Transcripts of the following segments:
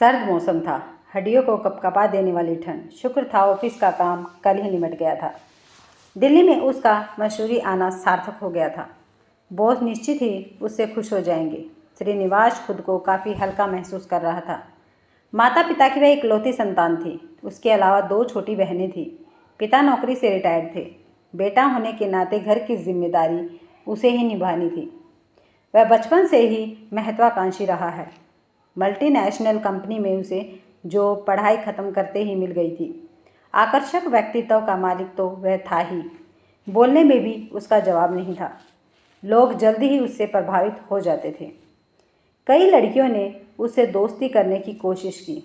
सर्द मौसम था, हड्डियों को कपकपा देने वाली ठंड। शुक्र था ऑफिस का काम कल ही निमट गया था। दिल्ली में उसका मसूरी आना सार्थक हो गया था। बॉस निश्चित ही उससे खुश हो जाएंगे। श्रीनिवास खुद को काफ़ी हल्का महसूस कर रहा था। माता पिता की वह इकलौती संतान थी। उसके अलावा 2 छोटी बहनें थीं। पिता नौकरी से रिटायर्ड थे। बेटा होने के नाते घर की जिम्मेदारी उसे ही निभानी थी। वह बचपन से ही महत्वाकांक्षी रहा है। मल्टीनेशनल कंपनी में उसे जो पढ़ाई खत्म करते ही मिल गई थी। आकर्षक व्यक्तित्व का मालिक तो वह था ही, बोलने में भी उसका जवाब नहीं था। लोग जल्दी ही उससे प्रभावित हो जाते थे। कई लड़कियों ने उससे दोस्ती करने की कोशिश की,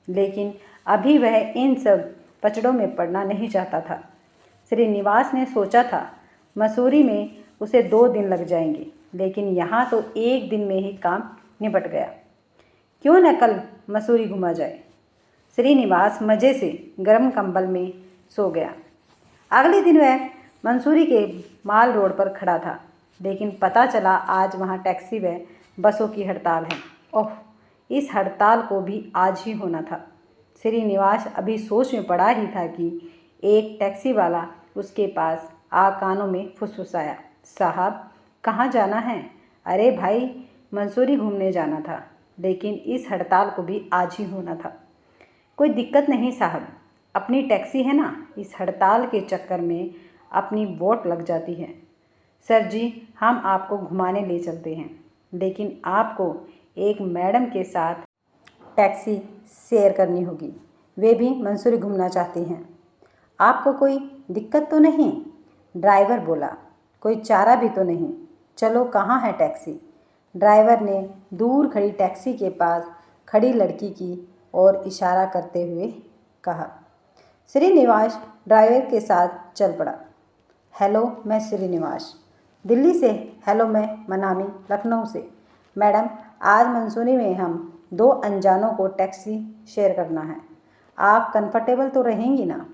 लेकिन अभी वह इन सब पचड़ों में पड़ना नहीं चाहता था। श्रीनिवास ने सोचा था मसूरी में उसे 2 दिन लग जाएंगे, लेकिन यहाँ तो 1 दिन में ही काम निपट गया। क्यों न कल मसूरी घुमा जाए। श्रीनिवास मज़े से गर्म कंबल में सो गया। अगले दिन वह मंसूरी के माल रोड पर खड़ा था, लेकिन पता चला आज वहाँ टैक्सी व बसों की हड़ताल है। ओह, इस हड़ताल को भी आज ही होना था। श्रीनिवास अभी सोच में पड़ा ही था कि एक टैक्सी वाला उसके पास आ कानों में फुसफुसाया, साहब कहाँ जाना है? अरे भाई, मंसूरी घूमने जाना था, लेकिन इस हड़ताल को भी आज ही होना था। कोई दिक्कत नहीं साहब, अपनी टैक्सी है ना, इस हड़ताल के चक्कर में अपनी वोट लग जाती है। सर जी, हम आपको घुमाने ले चलते हैं, लेकिन आपको एक मैडम के साथ टैक्सी शेयर करनी होगी। वे भी मंसूरी घूमना चाहती हैं। आपको कोई दिक्कत तो नहीं? ड्राइवर बोला। कोई चारा भी तो नहीं। चलो, कहाँ है टैक्सी? ड्राइवर ने दूर खड़ी टैक्सी के पास खड़ी लड़की की ओर इशारा करते हुए कहा। श्रीनिवास ड्राइवर के साथ चल पड़ा। हेलो, मैं श्रीनिवास दिल्ली से। हेलो, मैं मनामी लखनऊ से। मैडम, आज मंसूरी में हम 2 अनजानों को टैक्सी शेयर करना है। आप कंफर्टेबल तो रहेंगी ना?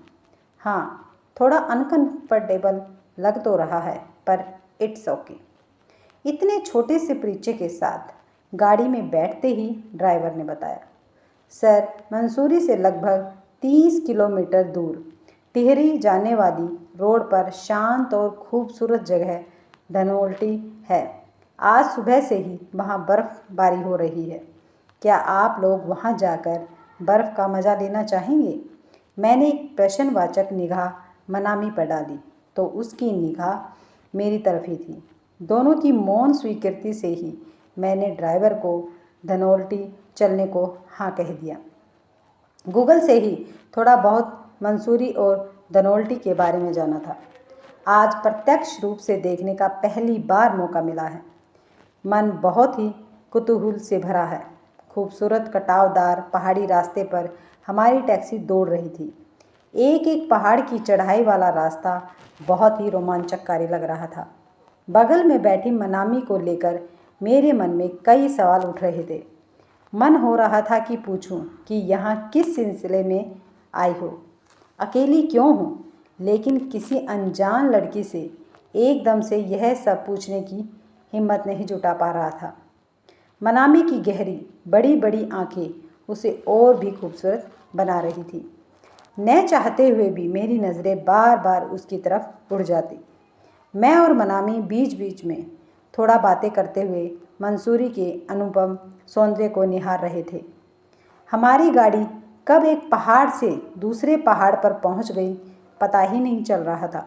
हाँ, थोड़ा अनकंफर्टेबल लग तो रहा है, पर इट्स ओके। इतने छोटे से परिचय के साथ गाड़ी में बैठते ही ड्राइवर ने बताया, सर, मंसूरी से लगभग 30 किलोमीटर दूर टिहरी जाने वाली रोड पर शांत और खूबसूरत जगह धनोल्टी है। आज सुबह से ही वहाँ बर्फ़बारी हो रही है। क्या आप लोग वहाँ जाकर बर्फ़ का मज़ा लेना चाहेंगे? मैंने एक प्रश्नवाचक निगाह मनामी पर डाली, तो उसकी निगाह मेरी तरफ ही थी। दोनों की मौन स्वीकृति से ही मैंने ड्राइवर को धनोल्टी चलने को हाँ कह दिया। गूगल से ही थोड़ा बहुत मंसूरी और धनोल्टी के बारे में जाना था। आज प्रत्यक्ष रूप से देखने का पहली बार मौका मिला है। मन बहुत ही कुतूहल से भरा है। खूबसूरत कटावदार पहाड़ी रास्ते पर हमारी टैक्सी दौड़ रही थी। एक एक पहाड़ की चढ़ाई वाला रास्ता बहुत ही रोमांचकारी लग रहा था। बगल में बैठी मनामी को लेकर मेरे मन में कई सवाल उठ रहे थे। मन हो रहा था कि पूछूं कि यहाँ किस सिलसिले में आई हो, अकेली क्यों हो, लेकिन किसी अनजान लड़की से एकदम से यह सब पूछने की हिम्मत नहीं जुटा पा रहा था। मनामी की गहरी बड़ी बड़ी आंखें उसे और भी खूबसूरत बना रही थी। न चाहते हुए भी मेरी नज़रें बार बार उसकी तरफ उड़ जाती। मैं और मनामी बीच बीच में थोड़ा बातें करते हुए मंसूरी के अनुपम सौंदर्य को निहार रहे थे। हमारी गाड़ी कब एक पहाड़ से दूसरे पहाड़ पर पहुंच गई, पता ही नहीं चल रहा था।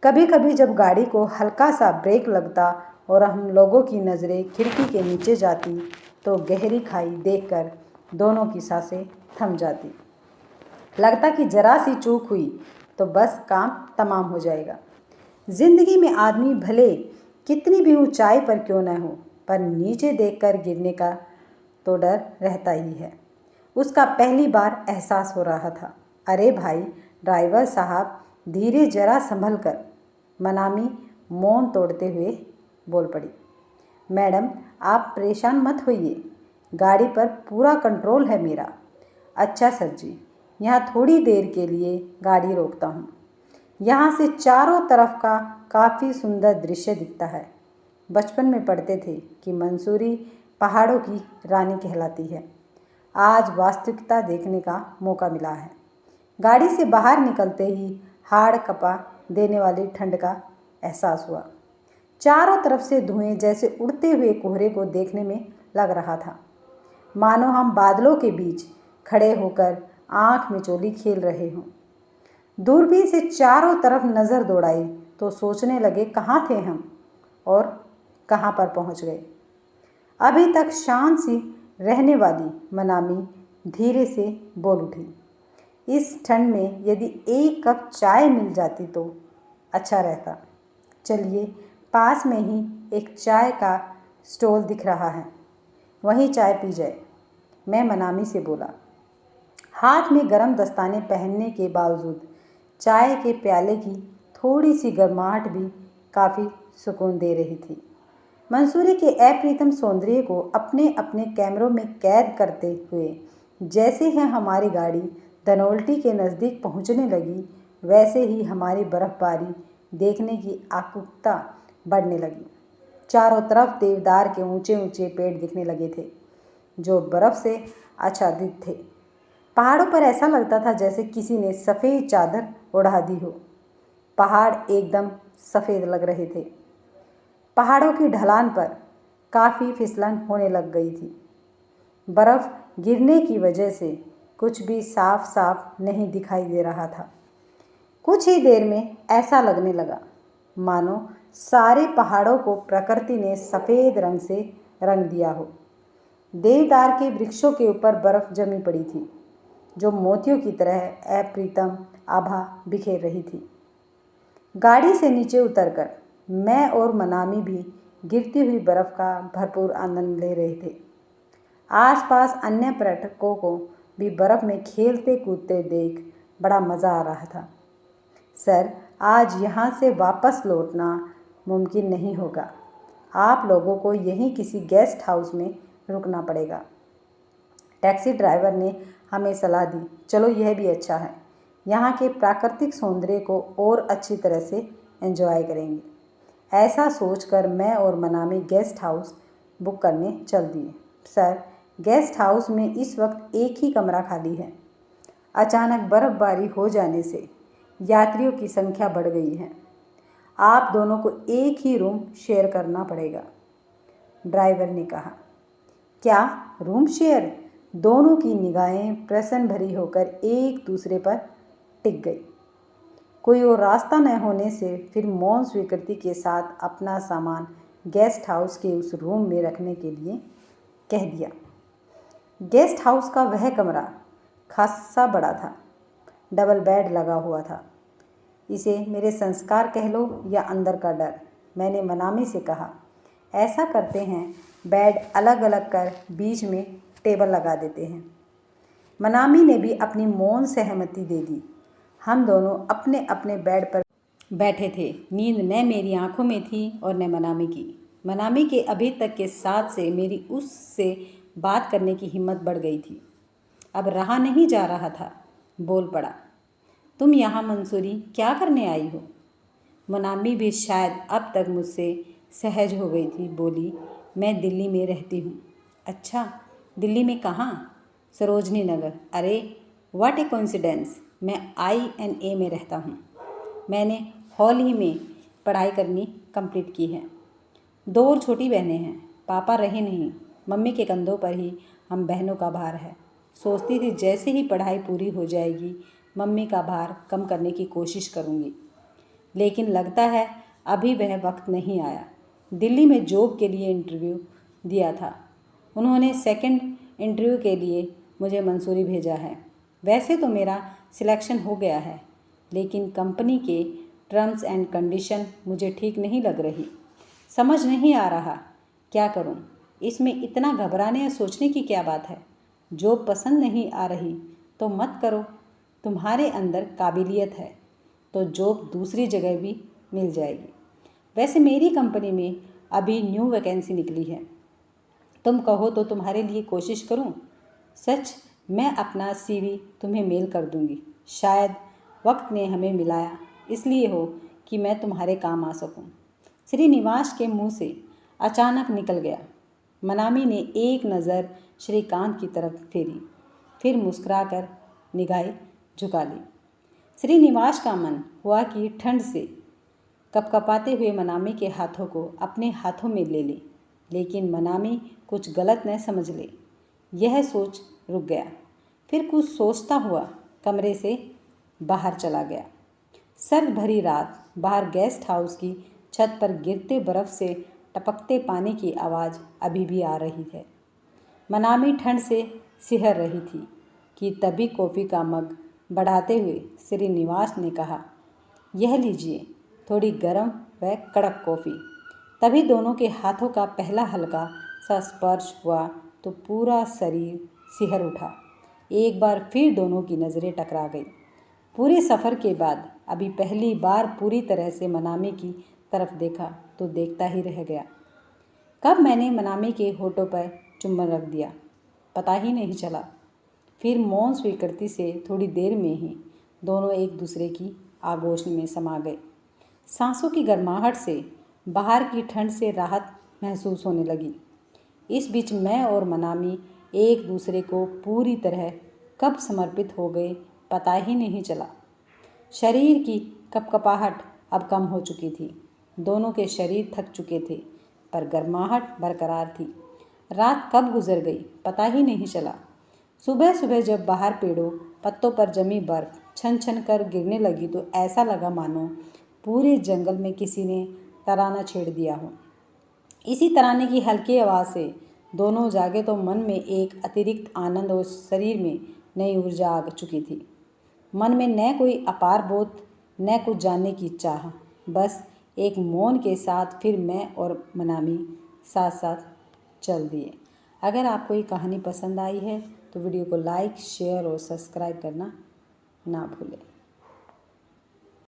कभी कभी जब गाड़ी को हल्का सा ब्रेक लगता और हम लोगों की नज़रें खिड़की के नीचे जाती, तो गहरी खाई देखकर दोनों की सांसें थम जाती। लगता कि जरा सी चूक हुई तो बस काम तमाम हो जाएगा। जिंदगी में आदमी भले कितनी भी ऊंचाई पर क्यों न हो, पर नीचे देखकर गिरने का तो डर रहता ही है। उसका पहली बार एहसास हो रहा था। अरे भाई ड्राइवर साहब, धीरे, जरा संभल कर। मनामी मौन तोड़ते हुए बोल पड़ी। मैडम, आप परेशान मत होइए, गाड़ी पर पूरा कंट्रोल है मेरा। अच्छा सर जी, यहाँ थोड़ी देर के लिए गाड़ी रोकता हूँ। यहाँ से चारों तरफ का काफ़ी सुंदर दृश्य दिखता है। बचपन में पढ़ते थे कि मंसूरी पहाड़ों की रानी कहलाती है। आज वास्तविकता देखने का मौका मिला है। गाड़ी से बाहर निकलते ही हाड़ कपा देने वाली ठंड का एहसास हुआ। चारों तरफ से धुएं जैसे उड़ते हुए कोहरे को देखने में लग रहा था, मानो हम बादलों के बीच खड़े होकर आँख मिचौली खेल रहे हों। दूरबीन से चारों तरफ नज़र दौड़ाई तो सोचने लगे कहाँ थे हम और कहाँ पर पहुँच गए। अभी तक शांत सी रहने वाली मनामी धीरे से बोल उठी, इस ठंड में यदि एक कप चाय मिल जाती तो अच्छा रहता। चलिए, पास में ही एक चाय का स्टॉल दिख रहा है, वहीं चाय पी जाए, मैं मनामी से बोला। हाथ में गर्म दस्ताने पहनने के बावजूद चाय के प्याले की थोड़ी सी गर्माहट भी काफ़ी सुकून दे रही थी। मंसूरी के अप्रितम सौंदर्य को अपने अपने कैमरों में कैद करते हुए जैसे ही हमारी गाड़ी धनोल्टी के नज़दीक पहुंचने लगी, वैसे ही हमारी बर्फ़बारी देखने की आकुलता बढ़ने लगी। चारों तरफ देवदार के ऊंचे ऊंचे पेड़ दिखने लगे थे, जो बर्फ़ से आच्छादित थे। पहाड़ों पर ऐसा लगता था जैसे किसी ने सफ़ेद चादर ओढ़ा दी हो। पहाड़ एकदम सफ़ेद लग रहे थे। पहाड़ों की ढलान पर काफ़ी फिसलन होने लग गई थी। बर्फ़ गिरने की वजह से कुछ भी साफ साफ नहीं दिखाई दे रहा था। कुछ ही देर में ऐसा लगने लगा मानो सारे पहाड़ों को प्रकृति ने सफ़ेद रंग से रंग दिया हो। देवदार के वृक्षों के ऊपर बर्फ़ जमी पड़ी थी, जो मोतियों की तरह अप्रितम आभा बिखेर रही थी। गाड़ी से नीचे उतरकर मैं और मनामी भी गिरती हुई बर्फ़ का भरपूर आनंद ले रहे थे। आसपास अन्य पर्यटकों को भी बर्फ़ में खेलते कूदते देख बड़ा मज़ा आ रहा था। सर, आज यहाँ से वापस लौटना मुमकिन नहीं होगा। आप लोगों को यहीं किसी गेस्ट हाउस में रुकना पड़ेगा। टैक्सी ड्राइवर ने हमें सलाह दी। चलो, यह भी अच्छा है। यहाँ के प्राकृतिक सौंदर्य को और अच्छी तरह से एंजॉय करेंगे। ऐसा सोचकर मैं और मनामी गेस्ट हाउस बुक करने चल दिए। सर, गेस्ट हाउस में इस वक्त एक ही कमरा खाली है। अचानक बर्फ़बारी हो जाने से यात्रियों की संख्या बढ़ गई है। आप दोनों को एक ही रूम शेयर करना पड़ेगा, ड्राइवर ने कहा। क्या रूम शेयर? दोनों की निगाहें प्रसन्न भरी होकर एक दूसरे पर टिक गई। कोई और रास्ता न होने से फिर मौन स्वीकृति के साथ अपना सामान गेस्ट हाउस के उस रूम में रखने के लिए कह दिया। गेस्ट हाउस का वह कमरा खासा बड़ा था। डबल बेड लगा हुआ था। इसे मेरे संस्कार कह लो या अंदर का डर, मैंने मनामी से कहा। ऐसा करते हैं, बेड अलग अलग कर बीच में टेबल लगा देते हैं। मनामी ने भी अपनी मौन सहमति दे दी। हम दोनों अपने अपने बेड पर बैठे थे। नींद न मेरी आंखों में थी और न मनामी की। मनामी के अभी तक के साथ से मेरी उससे बात करने की हिम्मत बढ़ गई थी। अब रहा नहीं जा रहा था। बोल पड़ा, तुम यहाँ मंसूरी क्या करने आई हो? मनामी भी शायद अब तक मुझसे सहज हो गई थी। बोली, मैं दिल्ली में रहती हूँ। अच्छा, दिल्ली में कहाँ? सरोजनी नगर। अरे व्हाट ए कोइंसिडेंस, मैं INA में रहता हूँ। मैंने हॉल ही में पढ़ाई करनी कंप्लीट की है। 2 और छोटी बहनें हैं। पापा रहे नहीं, मम्मी के कंधों पर ही हम बहनों का भार है। सोचती थी जैसे ही पढ़ाई पूरी हो जाएगी मम्मी का भार कम करने की कोशिश करूँगी, लेकिन लगता है अभी वह वक्त नहीं आया। दिल्ली में जॉब के लिए इंटरव्यू दिया था। उन्होंने सेकंड इंटरव्यू के लिए मुझे मंसूरी भेजा है। वैसे तो मेरा सिलेक्शन हो गया है, लेकिन कंपनी के टर्म्स एंड कंडीशन मुझे ठीक नहीं लग रही। समझ नहीं आ रहा क्या करूं। इसमें इतना घबराने या सोचने की क्या बात है? जॉब पसंद नहीं आ रही तो मत करो। तुम्हारे अंदर काबिलियत है तो जॉब दूसरी जगह भी मिल जाएगी। वैसे मेरी कंपनी में अभी न्यू वैकेंसी निकली है। तुम कहो तो तुम्हारे लिए कोशिश करूं? सच, मैं अपना CV तुम्हें मेल कर दूंगी। शायद वक्त ने हमें मिलाया इसलिए हो कि मैं तुम्हारे काम आ सकूं। श्रीनिवास के मुंह से अचानक निकल गया। मनामी ने एक नज़र श्रीकांत की तरफ फेरी, फिर मुस्कुराकर निगाहें झुका ली। श्रीनिवास का मन हुआ कि ठंड से कपकपाते हुए मनामी के हाथों को अपने हाथों में ले ले, लेकिन मनामी कुछ गलत न समझ ले, यह सोच रुक गया। फिर कुछ सोचता हुआ कमरे से बाहर चला गया। सर्द भरी रात, बाहर गेस्ट हाउस की छत पर गिरते बर्फ से टपकते पानी की आवाज़ अभी भी आ रही है। मनामी ठंड से सिहर रही थी कि तभी कॉफ़ी का मग बढ़ाते हुए श्रीनिवास ने कहा, यह लीजिए, थोड़ी गर्म व कड़क कॉफ़ी। तभी दोनों के हाथों का पहला हल्का सा स्पर्श हुआ तो पूरा शरीर सिहर उठा। एक बार फिर दोनों की नज़रें टकरा गई। पूरे सफ़र के बाद अभी पहली बार पूरी तरह से मनामी की तरफ देखा तो देखता ही रह गया। कब मैंने मनामी के होठों पर चुम्बन रख दिया, पता ही नहीं चला। फिर मौन स्वीकृति से थोड़ी देर में ही दोनों एक दूसरे की आगोश में समा गए। सांसों की गर्माहट से बाहर की ठंड से राहत महसूस होने लगी। इस बीच मैं और मनामी एक दूसरे को पूरी तरह कब समर्पित हो गए पता ही नहीं चला। शरीर की कपकपाहट अब कम हो चुकी थी। दोनों के शरीर थक चुके थे, पर गर्माहट बरकरार थी। रात कब गुजर गई पता ही नहीं चला। सुबह सुबह जब बाहर पेड़ों पत्तों पर जमी बर्फ छन छन कर गिरने लगी तो ऐसा लगा मानो पूरे जंगल में किसी ने तराना छेड़ दिया हो। इसी तराने की हल्की आवाज़ से दोनों जागे तो मन में एक अतिरिक्त आनंद और शरीर में नई ऊर्जा आ चुकी थी। मन में न कोई अपार बोध, न कुछ जानने की चाह, बस एक मौन के साथ फिर मैं और मनामी साथ साथ चल दिए। अगर आपको ये कहानी पसंद आई है तो वीडियो को लाइक, शेयर और सब्सक्राइब करना ना भूलें।